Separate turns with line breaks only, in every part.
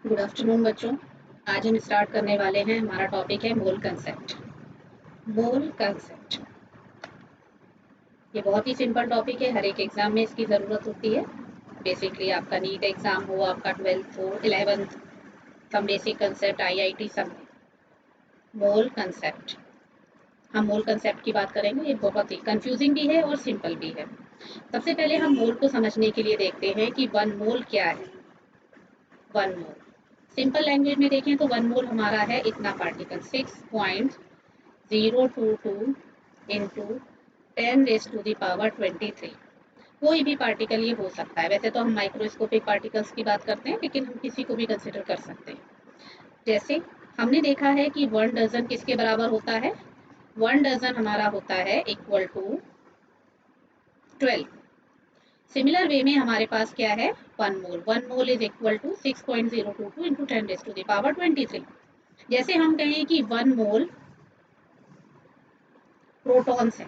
Good afternoon बच्चों। आज हम स्टार्ट करने वाले हैं। हमारा टॉपिक है मोल कंसेप्ट। मोल कंसेप्ट ये बहुत ही सिंपल टॉपिक है, हर एक एग्जाम में इसकी ज़रूरत होती है। बेसिकली आपका नीट एग्जाम हो, आपका 12th हो, 11th, सब बेसिक कंसेप्ट, आईआईटी, सब में मोल कंसेप्ट। हम मोल कंसेप्ट की बात करेंगे। ये बहुत ही कंफ्यूजिंग भी है और सिंपल भी है। सबसे पहले हम मोल को समझने के लिए देखते हैं कि वन मोल क्या है। वन मोल सिंपल लैंग्वेज में देखें तो वन मोल हमारा है इतना पार्टिकल, 6.022 इंटू 10⁻⁻23। कोई भी पार्टिकल ये हो सकता है। वैसे तो हम माइक्रोस्कोपिक पार्टिकल्स की बात करते हैं, लेकिन हम किसी को भी कंसिडर कर सकते हैं। जैसे हमने देखा है कि 1 डजन किसके बराबर होता है। 1 डजन हमारा होता है इक्वल टू 12। सिमिलर वे में हमारे पास क्या है, one mole is equal to 6.022 into 10⁻23। जैसे हम कहें कि वन मोल प्रोटॉन्स है।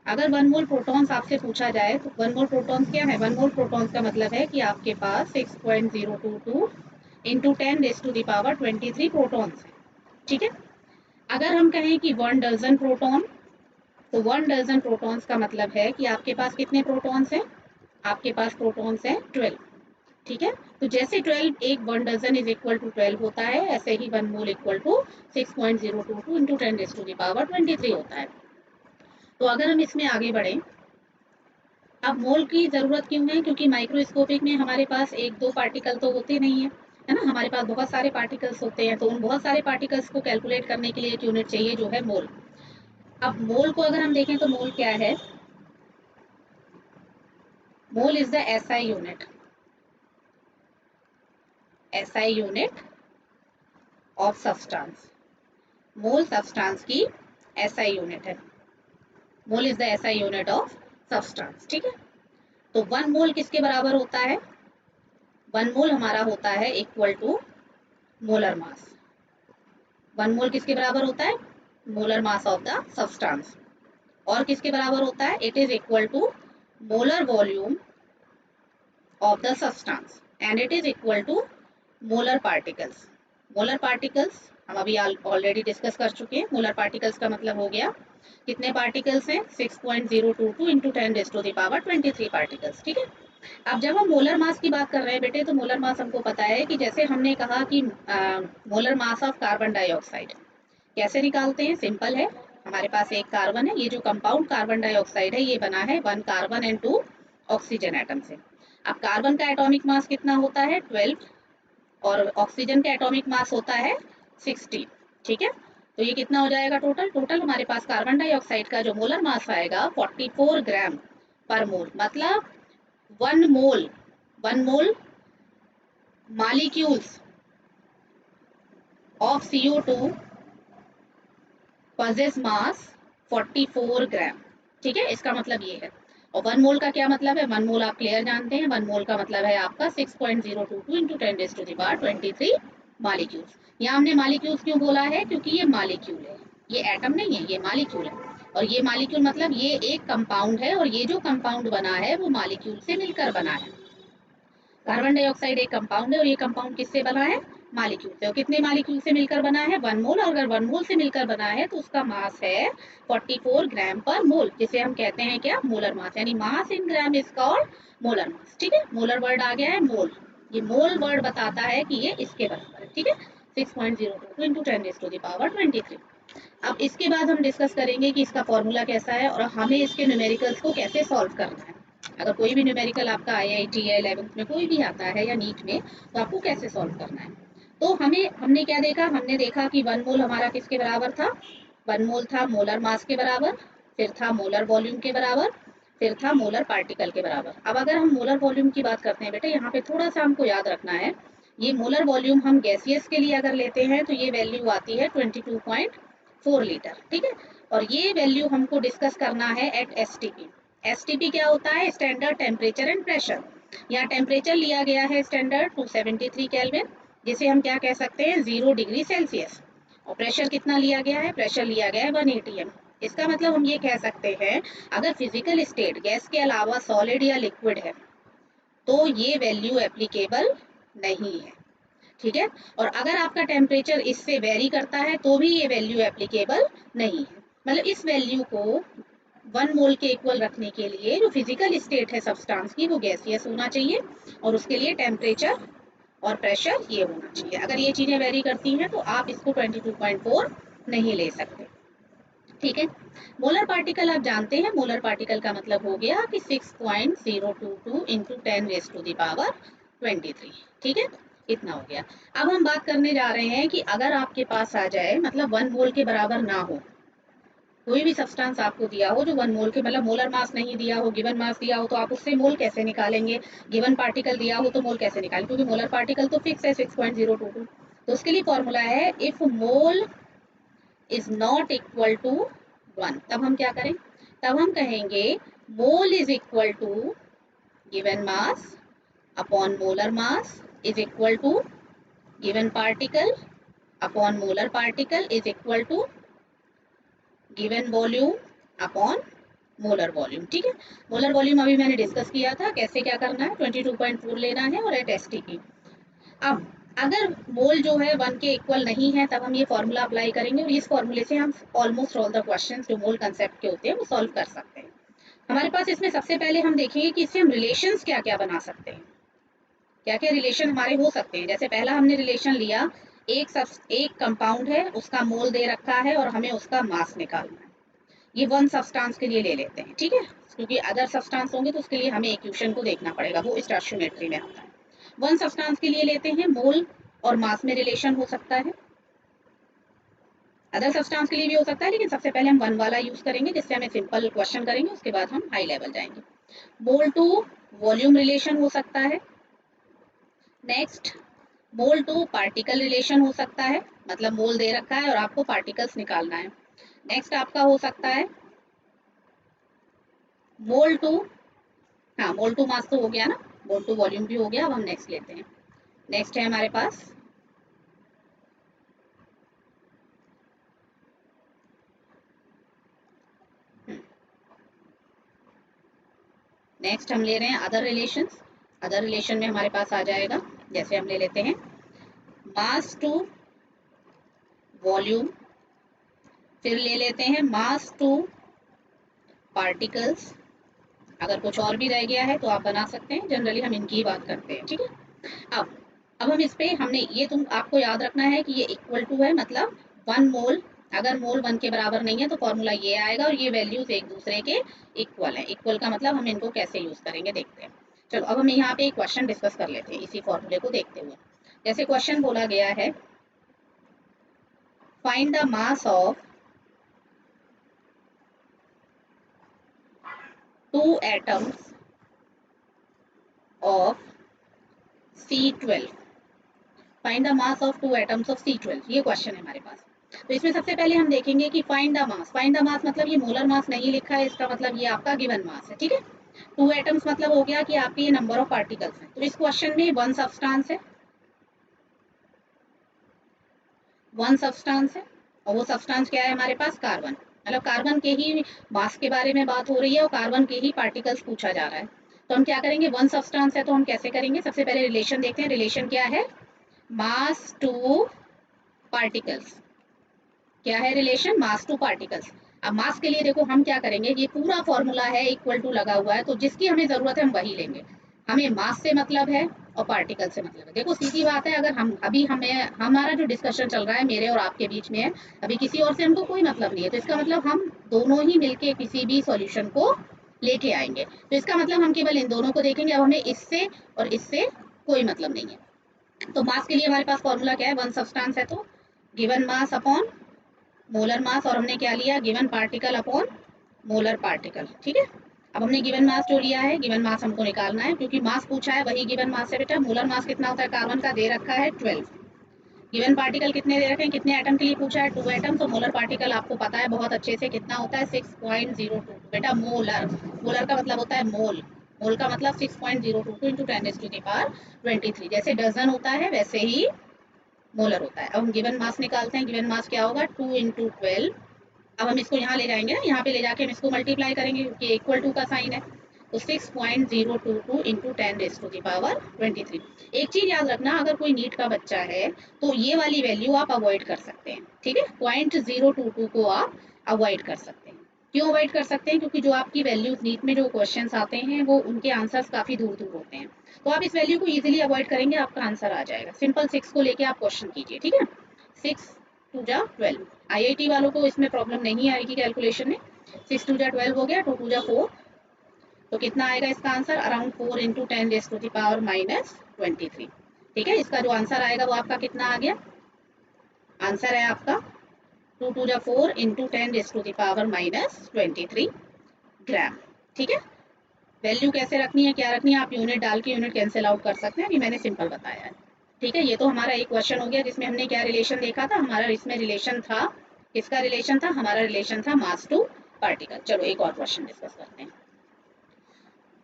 अगर वन मोल प्रोटॉन्स आपसे पूछा जाए तो वन मोल प्रोटॉन्स क्या है। वन मोल प्रोटॉन्स का मतलब है कि आपके पास 6.022 इंटू 10⁻23 प्रोटॉन्स है। ठीक है। अगर हम कहें कि 1 डजन प्रोटॉन, तो 1 डजन प्रोटॉन्स का मतलब है कि आपके पास कितने प्रोटॉन्स हैं। आपके पास प्रोटॉन्स हैं 12। ठीक है। तो जैसे 12 एक 1 डजन इज इक्वल टू 12 होता है, ऐसे ही one mole equal to 6.022 into 10⁻23 होता है। तो अगर हम इसमें आगे बढ़ें, अब मोल की ज़रूरत क्यों है, क्योंकि माइक्रोस्कोपिक में हमारे पास एक दो पार्टिकल तो होते नहीं है ना। हमारे पास बहुत सारे पार्टिकल्स होते हैं, तो उन बहुत सारे पार्टिकल्स को कैलकुलेट करने के लिए एक यूनिट चाहिए जो है मोल। अब मोल को अगर हम देखें तो मोल क्या है। Mole is the SI unit, SI unit of substance. Mole substance की एसआई यूनिट है। Mole is the SI unit of substance. ठीक है। तो वन मोल किसके बराबर होता है। वन मोल हमारा होता है equal to molar mass. One mole किसके बराबर होता है, molar mass of the substance. और किसके बराबर होता है, it is equal to molar volume of the substance and it is equal to molar particles. Molar particles हम अभी ऑलरेडी डिस्कस कर चुके हैं। मोलर पार्टिकल्स का मतलब हो गया कितने पार्टिकल्स हैं, 6.022 इंटू 10⁻23 पार्टिकल्स। ठीक है। अब जब हम मोलर मास की बात कर रहे हैं बेटे, तो मोलर मास हमको पता है कि जैसे हमने कहा कि molar mass of carbon dioxide कैसे निकालते हैं। सिंपल है, हमारे पास एक कार्बन है, ये जो कंपाउंड कार्बन डाइऑक्साइड है ये बना है 1 कार्बन एंड 2 ऑक्सीजन एटम से। अब कार्बन का एटॉमिक मास कितना होता है 12, और ऑक्सीजन का एटॉमिक मास होता है 16। ठीक है। तो ये कितना हो जाएगा टोटल। टोटल हमारे पास कार्बन डाइऑक्साइड का जो मोलर मास आएगा 44 ग्राम पर मोल। मतलब one mole molecules of CO2 possess mass 44 gram. ठीक है। इसका मतलब ये है। और वन मोल का क्या मतलब है, वन मोल आप क्लियर जानते हैं। वन मोल का मतलब है आपका 6.022 इंटू 10⁻23 मालिक्यूल्स। यहाँ हमने मालिक्यूल्स क्यों बोला है, क्योंकि ये मालिक्यूल है, ये एटम नहीं है, ये मालिक्यूल है। और ये मालिक्यूल मतलब ये एक कंपाउंड है, और ये जो कंपाउंड बना है वो मालिक्यूल से मिलकर बना है। कार्बन डाइऑक्साइड एक कंपाउंड है, और ये कंपाउंड किससे बना है, मालिक्यूल से। और कितने मालिक्यूल से मिलकर बना है, वन मोल। और अगर वन मोल से मिलकर बना है तो उसका मास है 44 ग्राम पर मोल, जिसे हम कहते हैं क्या, मोलर मास। यानी mass in gram is called molar mass. ठीक है। मोलर वर्ड आ गया है मोल। ये मोल वर्ड बताता है कि ये इसके बराबर है। ठीक है। 6.022 इंटू 10⁻23। अब इसके बाद हम डिस्कस करेंगे कि इसका फॉर्मूला कैसा है और हमें इसके न्यूमेरिकल्स को कैसे सॉल्व करना है। अगर कोई भी न्यूमेरिकल आपका आईआईटी या 11th में कोई भी आता है या नीट में, तो आपको कैसे सॉल्व करना है। तो हमने क्या देखा, हमने देखा कि वन मोल हमारा किसके बराबर था। वन मोल था मोलर मास के बराबर, फिर था मोलर वॉल्यूम के बराबर, फिर था मोलर पार्टिकल के बराबर। अब अगर हम मोलर वॉल्यूम की बात करते हैं बेटे, यहाँ पे थोड़ा सा हमको याद रखना है। ये मोलर वॉल्यूम हम गैसियस के लिए अगर लेते हैं तो ये वैल्यू आती है 22.4 लीटर। ठीक है। और ये वैल्यू हमको डिस्कस करना है एट एसटीपी। एसटीपी क्या होता है, स्टैंडर्ड टेम्परेचर एंड प्रेशर। यहाँ टेम्परेचर लिया गया है स्टैंडर्ड 273 केल्विन, जिसे हम क्या कह सकते हैं 0 डिग्री सेल्सियस। और प्रेशर कितना लिया गया है, प्रेशर लिया गया है 1 atm। इसका मतलब हम ये कह सकते हैं अगर फिजिकल स्टेट गैस के अलावा सॉलिड या लिक्विड है तो ये वैल्यू एप्लीकेबल नहीं है। ठीक है। और अगर आपका टेम्परेचर इससे वेरी करता है तो भी ये वैल्यू एप्लीकेबल नहीं है। मतलब इस वैल्यू को 1 मोल के इक्वल रखने के लिए जो फिजिकल स्टेट है सब्सटेंस की वो गैसियस होना चाहिए, और उसके लिए टेम्परेचर और प्रेशर ये होना चाहिए। अगर ये चीज़ें वेरी करती हैं तो आप इसको 22.4 नहीं ले सकते। ठीक है। मोलर पार्टिकल आप जानते हैं, मोलर पार्टिकल का मतलब हो गया कि 6.022 इंटू 10⁻23। ठीक है, इतना हो गया। अब हम बात करने जा रहे हैं कि अगर आपके पास आ जाए, मतलब 1 मोल के बराबर ना हो, कोई भी सब्सटेंस आपको दिया हो जो 1 मोल के, मतलब मोलर मास नहीं दिया हो, गिवन मास दिया हो, तो आप उससे मोल कैसे निकालेंगे? गिवन पार्टिकल दिया हो तो मोल कैसे निकालें? क्योंकि मोलर पार्टिकल तो फिक्स है 6.022। तो उसके लिए फॉर्मूला है if mole is not equal to 1। तब हम क्या करें? तब हम कहेंगे mole is equal to given mass upon molar mass is equal to given particle upon molar particle is equal to given volume upon molar volume. ठीक है। Molar volume अभी मैंने डिस्कस किया था कैसे क्या करना है, 22.4 लेना है और एट एस टी की। अब अगर मोल जो है 1 के इक्वल नहीं है तब हम ये फॉर्मूला अप्लाई करेंगे, और इस फॉर्मूले से हम ऑलमोस्ट ऑल द क्वेश्चंस जो मोल कंसेप्ट के होते हैं वो सॉल्व कर सकते हैं। हमारे पास इसमें सबसे पहले हम देखेंगे कि इससे हम रिलेशंस क्या क्या बना सकते हैं, क्या क्या रिलेशन हमारे हो सकते हैं। जैसे पहला हमने रिलेशन लिया, एक कंपाउंड है, उसका मोल दे रखा है और हमें उसका मास निकालना है। ये वन सब्सटेंस के लिए ले लेते हैं। ठीक है, क्योंकि अदर सब्सटेंस होंगे तो उसके लिए हमें इक्वेशन को देखना पड़ेगा, वो स्टोइचियोमेट्री में आता है। वन सब्सटेंस के लिए लेते हैं, मोल और मास में रिलेशन हो सकता है, अदर सब्सटेंस के लिए भी हो सकता है, लेकिन सबसे पहले हम वन वाला यूज करेंगे जिससे हमें सिंपल क्वेश्चन करेंगे, उसके बाद हम हाई लेवल जाएंगे। मोल टू वॉल्यूम रिलेशन हो सकता है। Next, mole to particle relation हो सकता है, मतलब मोल दे रखा है और आपको पार्टिकल्स निकालना है। नेक्स्ट आपका हो सकता है मोल टू, हाँ मोल टू मास तो हो गया ना, मोल टू वॉल्यूम भी हो गया। अब हम नेक्स्ट लेते हैं। नेक्स्ट है हमारे पास नेक्स्ट हम ले रहे हैं अदर रिलेशंस। अदर रिलेशन में हमारे पास आ जाएगा, जैसे हम ले लेते हैं मास टू वॉल्यूम, फिर ले लेते हैं मास टू पार्टिकल्स। अगर कुछ और भी रह गया है तो आप बना सकते हैं, जनरली हम इनकी ही बात करते हैं। ठीक है। अब अब हम इस पे हमने ये, तुम आपको याद रखना है कि ये इक्वल टू है, मतलब 1 मोल। अगर मोल 1 के बराबर नहीं है तो फॉर्मूला ये आएगा, और ये वैल्यूज एक दूसरे के इक्वल है। इक्वल का मतलब हम इनको कैसे यूज करेंगे देखते हैं। चलो अब हम यहाँ पे एक क्वेश्चन डिस्कस कर लेते हैं इसी फॉर्मूले को देखते हुए। जैसे क्वेश्चन बोला गया है, find the mass of 2 atoms of C12। Find the mass of 2 atoms of C12, ये क्वेश्चन है हमारे पास। तो इसमें सबसे पहले हम देखेंगे कि find the mass. Find the mass मतलब ये मोलर मास नहीं लिखा है, इसका मतलब ये आपका गिवन मास है। ठीक है। 2 एटम्स मतलब हो गया कि आपके ये नंबर ऑफ पार्टिकल्स हैं। तो इस क्वेश्चन में वन सब्सटेंस है, वन सब्सटेंस है, और वो सब्सटेंस क्या है हमारे पास? कार्बन। मतलब कार्बन के ही मास के बारे में बात हो रही है और कार्बन के ही पार्टिकल्स पूछा जा रहा है। तो हम क्या करेंगे, वन सब्सटेंस है तो हम कैसे करेंगे? सबसे पहले रिलेशन देखते हैं। रिलेशन क्या है? मास टू पार्टिकल्स। क्या है रिलेशन? मास टू पार्टिकल्स। अब मास के लिए देखो हम क्या करेंगे, ये पूरा फॉर्मूला है इक्वल टू लगा हुआ है, तो जिसकी हमें जरूरत है हम वही लेंगे। हमें मास से मतलब है और पार्टिकल से मतलब है। देखो सीधी बात है, अगर हम अभी हमें हमारा जो डिस्कशन चल रहा है मेरे और आपके बीच में है, अभी किसी और से हमको कोई मतलब नहीं है, तो इसका मतलब हम दोनों ही मिलके किसी भी सॉल्यूशन को लेके आएंगे। तो इसका मतलब हम केवल इन दोनों को देखेंगे। अब हमें इससे और इससे कोई मतलब नहीं है। तो मास के लिए हमारे पास फॉर्मूला क्या है? वन सब्सटेंस है तो गिवन मास अपॉन मोलर मास, और हमने क्या लिया? Given particle upon molar particle. ठीक है। अब हमने गिवन मास जो लिया है, गिवन मास हमको निकालना है, क्योंकि मास पूछा है वही गिवन मास है बेटा। मोलर मास कितना होता है कार्बन का? दे रखा है 12। गिवन पार्टिकल कितने दे रखे हैं? कितने एटम के लिए पूछा है? 2 एटम। तो मोलर पार्टिकल आपको पता है बहुत अच्छे से कितना होता है? 6.022 बेटा। मोलर, मोलर का मतलब होता है मोल। मोल का मतलब 6.022 इंटू 10⁻23। जैसे डजन होता है वैसे ही मोलर होता है। अब हम गिवन मास निकालते हैं। गिवन मास क्या होगा? 2 इंटू 12। अब हम इसको यहाँ ले जाएंगे ना, यहाँ पे ले जाके हम इसको मल्टीप्लाई करेंगे क्योंकि इक्वल टू का साइन है। तो 6.022 इंटू 10⁻⁻23। एक चीज याद रखना, अगर कोई नीट का बच्चा है तो ये वाली वैल्यू आप अवॉइड कर सकते हैं, ठीक है। 0.022 को आप अवॉइड कर सकते हैं। क्यों अवॉइड कर सकते हैं? क्योंकि जो आपकी वैल्यूज नीट में जो क्वेश्चन आते हैं वो उनके आंसर्स काफी दूर दूर होते हैं, तो आप इस वैल्यू को इजीली अवॉइड करेंगे, आपका आंसर आ जाएगा। सिंपल 6 को लेके आप क्वेश्चन कीजिए, ठीक है। 6 2 जा 12। IIT वालों को इसमें प्रॉब्लम नहीं आएगी कैलकुलेशन में। 6 2 जा 12 हो गया, 2 2 जा 4, तो कितना आएगा इसका आंसर? Around 4 into 10⁻⁻23। ठीक है, इसका जो आंसर आएगा वो आपका कितना आ गया? आंसर है आपका 2 2 जा 4 इंटू 10⁻⁻23 ग्राम। ठीक है, वैल्यू कैसे रखनी है, क्या रखनी है, आप यूनिट डाल के यूनिट कैंसिल आउट कर सकते हैं, अभी मैंने सिंपल बताया है। ठीक है, ये तो हमारा एक क्वेश्चन हो गया जिसमें हमने क्या रिलेशन देखा था। हमारा इसमें रिलेशन था, किसका रिलेशन था? हमारा रिलेशन था मास टू पार्टिकल। चलो एक और क्वेश्चन डिस्कस करते हैं।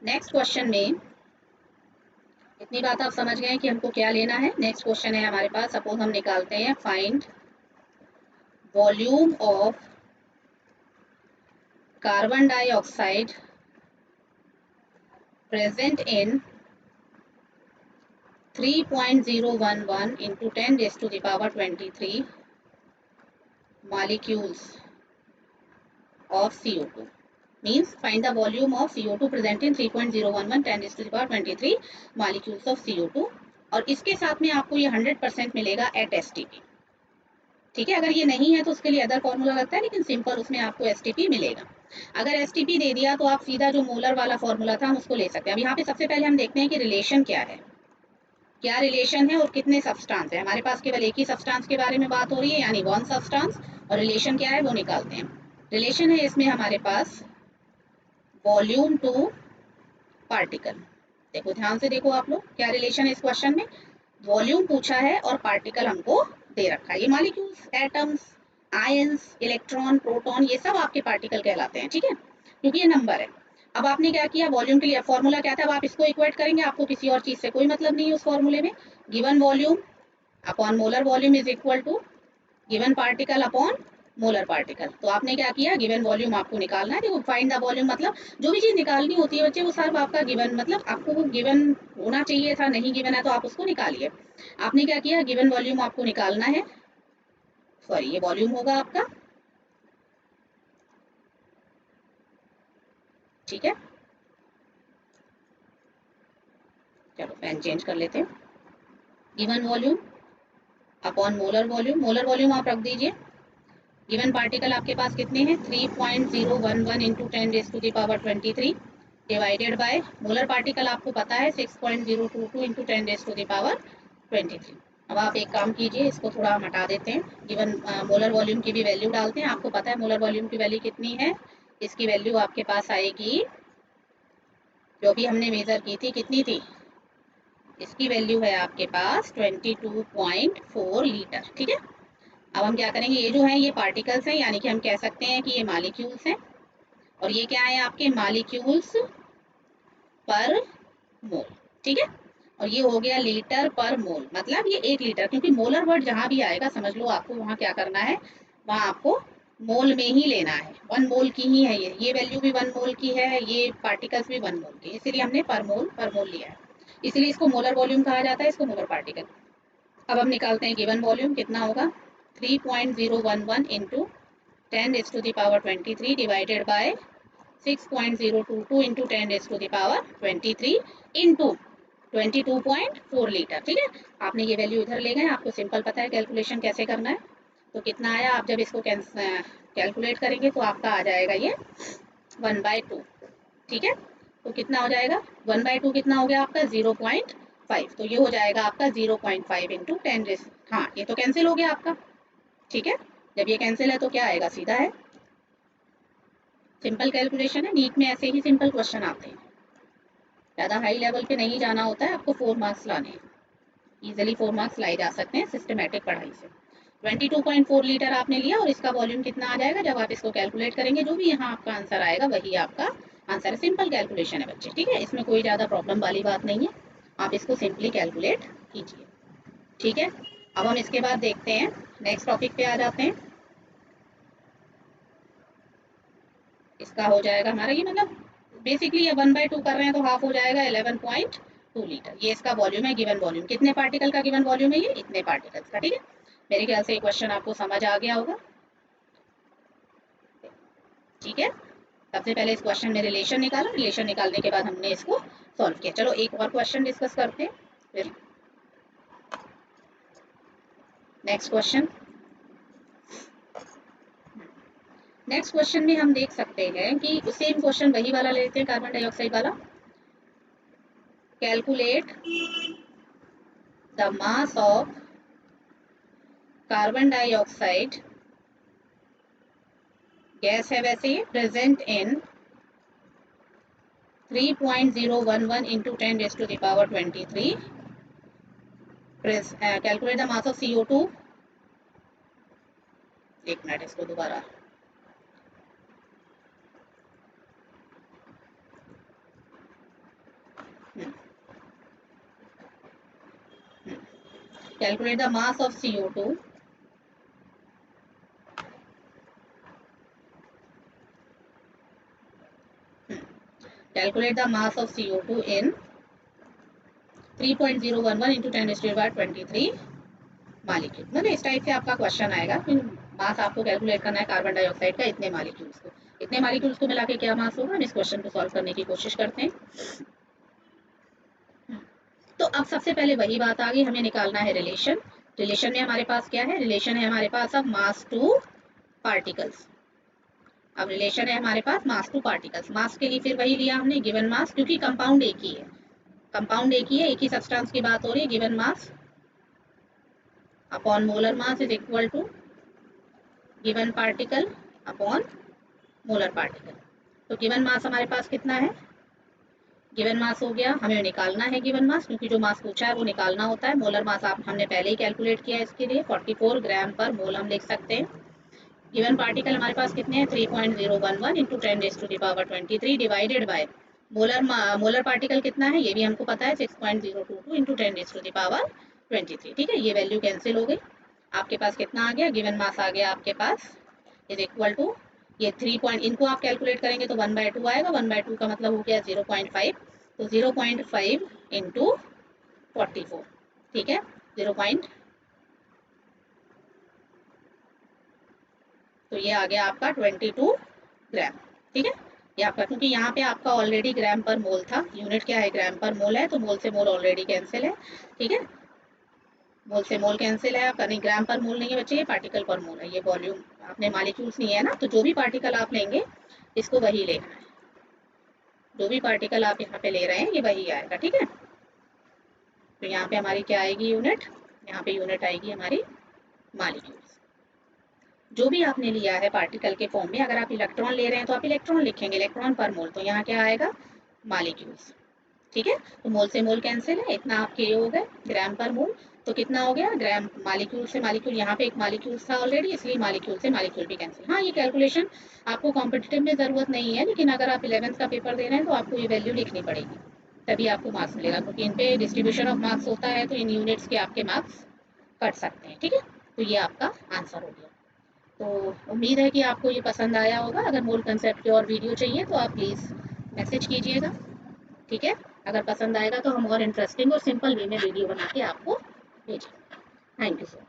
नेक्स्ट क्वेश्चन में इतनी बात आप समझ गए कि हमको क्या लेना है। नेक्स्ट क्वेश्चन है हमारे पास, सपोज हम निकालते हैं find volume of carbon dioxide present in 3.011 into 10⁻23 molecules of CO2. Means find the volume of CO2 present in 3.011 10⁻23 molecules of CO2। और इसके साथ में आपको ये 100% मिलेगा एट STP। ठीक है, अगर ये नहीं है तो उसके लिए अदर फॉर्मूला लगता है, लेकिन सिंपल उसमें आपको STP मिलेगा। अगर STP दे दिया तो आप सीधा जो मोलर वाला फॉर्मूला था हम उसको ले सकते हैं। अब यहाँ पे सबसे पहले हम देखते हैं कि रिलेशन क्या है, क्या रिलेशन है और कितने सब्सटेंस है। हमारे पास केवल एक ही सब्सटेंस के बारे में बात हो रही है, यानी वन सब्सटेंस, और रिलेशन क्या है वो निकालते हैं। रिलेशन है इसमें हमारे पास वॉल्यूम टू पार्टिकल। देखो ध्यान से देखो आप लोग, क्या रिलेशन है इस क्वेश्चन में? वॉल्यूम पूछा है और पार्टिकल हमको दे रखा है। ये molecules, atoms, ions, electron, proton, ये सब आपके पार्टिकल कहलाते हैं, ठीक है, क्योंकि ये नंबर है। अब आपने क्या किया, वॉल्यूम के लिए फॉर्मूला क्या था, अब आप इसको इक्वेट करेंगे, आपको किसी और चीज से कोई मतलब नहीं है उस फॉर्मूले में। Given volume upon molar volume is equal to given particle upon molar particle. तो आपने क्या किया, गिवन वॉल्यूम आपको निकालना है। देखो फाइंड द वॉल्यूम मतलब जो भी चीज निकालनी होती है बच्चे, वो सब आपका गिवन, मतलब आपको वो गिवन होना चाहिए था, नहीं गिवन है तो आप उसको निकालिए। आपने क्या किया, गिवन वॉल्यूम आपको निकालना है, सॉरी ये वॉल्यूम होगा आपका, ठीक है। चलो पेन चेंज कर लेते हैं। Given volume upon molar volume, molar volume आप रख दीजिए। गिवन पार्टिकल आपके पास कितने हैं, 3.011 into 10⁻23 divided by molar particle आपको पता है 6.022 इंटू 10⁻23। अब आप एक काम कीजिए, इसको थोड़ा हम हटा देते हैं, गिवन मोलर वॉल्यूम की भी वैल्यू डालते हैं। आपको पता है मोलर वॉल्यूम की वैल्यू कितनी है, इसकी वैल्यू आपके पास आएगी, जो भी हमने मेजर की थी कितनी थी, इसकी वैल्यू है आपके पास 22.4 लीटर। ठीक है, अब हम क्या करेंगे, ये जो है ये पार्टिकल्स हैं, यानी कि हम कह सकते हैं कि ये मॉलिक्यूल्स हैं, और ये क्या है आपके मॉलिक्यूल्स पर मोल। ठीक है, और ये हो गया लीटर पर मोल, मतलब ये 1 लीटर, क्योंकि मोलर वर्ड जहां भी आएगा समझ लो आपको वहां क्या करना है, वहां आपको मोल में ही लेना है। 1 मोल की ही है ये वैल्यू भी 1 मोल की है, ये पार्टिकल्स भी 1 मोल की, इसीलिए हमने पर मोल लिया है, इसलिए इसको मोलर वॉल्यूम कहा जाता है, इसको मोलर पार्टिकल। अब हम निकालते हैं गिवन वॉल्यूम कितना होगा, 3.011 into 10⁻23 divided by 6.022 into 10⁻23 into 22.4 litre. ठीक है, आपने ये वैल्यू इधर ले गए, आपको सिंपल पता है कैलकुलेशन कैसे करना है। तो कितना आया, आप जब इसको कैलकुलेट करेंगे तो आपका आ जाएगा ये 1/2। ठीक है, तो कितना हो जाएगा 1/2, कितना हो गया आपका 0.5, तो ये हो जाएगा आपका 0.5 इंटू 10। हाँ ये तो कैंसिल हो गया आपका। ठीक है, जब ये कैंसिल है तो क्या आएगा, सीधा है, सिंपल कैलकुलेशन है। नीट में ऐसे ही सिंपल क्वेश्चन आते हैं, ज़्यादा हाई लेवल पे नहीं जाना होता है, आपको 4 मार्क्स लाने हैं, ईजिली 4 मार्क्स लाए जा सकते हैं सिस्टमेटिक पढ़ाई से। 22.4 लीटर आपने लिया, और इसका वॉल्यूम कितना आ जाएगा, जब आप इसको कैलकुलेट करेंगे जो भी यहाँ आपका आंसर आएगा वही आपका आंसर है। सिंपल कैलकुलेशन है बच्चे, ठीक है, इसमें कोई ज़्यादा प्रॉब्लम वाली बात नहीं है, आप इसको सिंपली कैलकुलेट कीजिए। ठीक है, अब हम इसके बाद देखते हैं, नेक्स्ट टॉपिक पे आ जाते हैं। इसका हो जाएगा हमारा ये, मतलब बेसिकली ये 1/2 कर रहे हैं तो हाफ हो जाएगा 11.2 लीटर। ये इसका वॉल्यूम है, गिवन वॉल्यूम। कितने पार्टिकल का गिवन वॉल्यूम है ये? इतने पार्टिकल्स का। ठीक है, मेरे ख्याल से ये क्वेश्चन आपको समझ आ गया होगा। ठीक है, सबसे पहले इस क्वेश्चन में रिलेशन निकाला, रिलेशन निकालने के बाद हमने इसको सॉल्व किया। चलो एक और क्वेश्चन डिस्कस करते हैं फिर। नेक्स्ट क्वेश्चन, नेक्स्ट क्वेश्चन में हम देख सकते हैं कि सेम क्वेश्चन वही वाला लेते हैं, कार्बन डाइऑक्साइड वाला। Calculate the mass of carbon dioxide, gas है वैसे ये, present in 3.011 into 10 raised to the power 23. Calculate the mass of CO2. एक मिनट इसको दोबारा, calculate the mass of CO2 calculate the mass of CO2 in 3.011 into 10 raised to the power 23 molecule. मतलब इस type से आपका question आएगा कि मास आपको कैलकुलेट करना है कार्बन डाइऑक्साइड का, इतने मालिक्यूल्स को, इतने मालिक्यूल्स को मिला के क्या मास होगा। हम इस क्वेश्चन को सॉल्व करने की कोशिश करते हैं। तो अब सबसे पहले वही बात आ गई, हमें निकालना है रिलेशन। रिलेशन में हमारे पास क्या है? रिलेशन है हमारे पास अब मास टू पार्टिकल्स। अब रिलेशन है हमारे पास मास टू पार्टिकल्स। मास के लिए फिर वही लिया हमने, गिवन मास, क्योंकि कंपाउंड एक ही है, कंपाउंड एक ही है, एक ही सब्सटेंस की बात हो रही है। Given mass upon molar mass is equal to given particle upon molar particle. तो गिवन मास हमारे पास कितना है? गिवन मास हो गया, हमें निकालना है गिवन मास, क्योंकि जो मास पूछा है वो निकालना होता है। मोलर मास आप हमने पहले ही कैलकुलेट किया है, इसके लिए 44 ग्राम पर मोल हम लिख सकते हैं। गिवन पार्टिकल हमारे पास कितने हैं? 3.011 into 10 raise to the power 23 divided by molar particle कितना है ये भी हमको पता है, 6.022 into 10 raise to the power 23। ठीक है, ये वैल्यू कैंसिल हो गई। आपके पास कितना आ गया? गिवन मास आ गया आपके पास इज इक्वल टू ये 3 पॉइंट, इनको आप कैलकुलेट करेंगे तो 1/2 आएगा। 1/2 का मतलब हो गया 0.5, तो 0.5 इंटू 44। ठीक है, 0. तो ये आ गया आपका 22 ग्राम। ठीक है, ये आपका, क्योंकि यहाँ पे आपका ऑलरेडी ग्राम पर मोल था, यूनिट क्या है? ग्राम पर मोल है, तो मोल से मोल ऑलरेडी कैंसिल है। ठीक है, मोल से मोल कैंसिल है आपका, नहीं ग्राम पर मोल नहीं है बच्चे, ये पार्टिकल पर मोल है। ये वॉल्यूम आपने मालिक्यूल्स नहीं है ना, तो जो भी पार्टिकल आप लेंगे इसको वही लेना है, जो भी पार्टिकल आप यहाँ पे ले रहे हैं ये वही आएगा। ठीक है, तो यहाँ पे हमारी क्या आएगी? यूनिट। यहाँ पे यूनिट आएगी हमारी मालिक्यूल्स। जो भी आपने लिया है पार्टिकल के फॉर्म में, अगर आप इलेक्ट्रॉन ले रहे हैं तो आप इलेक्ट्रॉन लिखेंगे, इलेक्ट्रॉन पर मोल, तो यहाँ क्या आएगा? मालिक्यूल्स। ठीक है, तो मोल से मोल कैंसिल है, इतना आपके ये हो गए ग्राम पर मोल। तो कितना हो गया? ग्राम, मालिक्यूल से मालिक्यूल, यहाँ पे एक मालिक्यूल था ऑलरेडी, इसलिए मालिक्यूल से मालिक्यूल भी कैंसिल। हाँ, ये कैलकुलेशन आपको कॉम्पिटिटिव में ज़रूरत नहीं है, लेकिन अगर आप 11th का पेपर दे रहे हैं तो आपको ये वैल्यू लिखनी पड़ेगी, तभी आपको मार्क्स मिलेगा, क्योंकि इन पे डिस्ट्रीब्यूशन ऑफ मार्क्स होता है, तो इन यूनिट्स के आपके मार्क्स कट सकते हैं। ठीक है, तो ये आपका आंसर हो गया। तो उम्मीद है कि आपको ये पसंद आया होगा। अगर मोल कंसेप्ट की और वीडियो चाहिए तो आप प्लीज़ मैसेज कीजिएगा। ठीक है, अगर पसंद आएगा तो हम और इंटरेस्टिंग और सिंपल वे में वीडियो बना के आपको भेजेंगे। Thank you so much.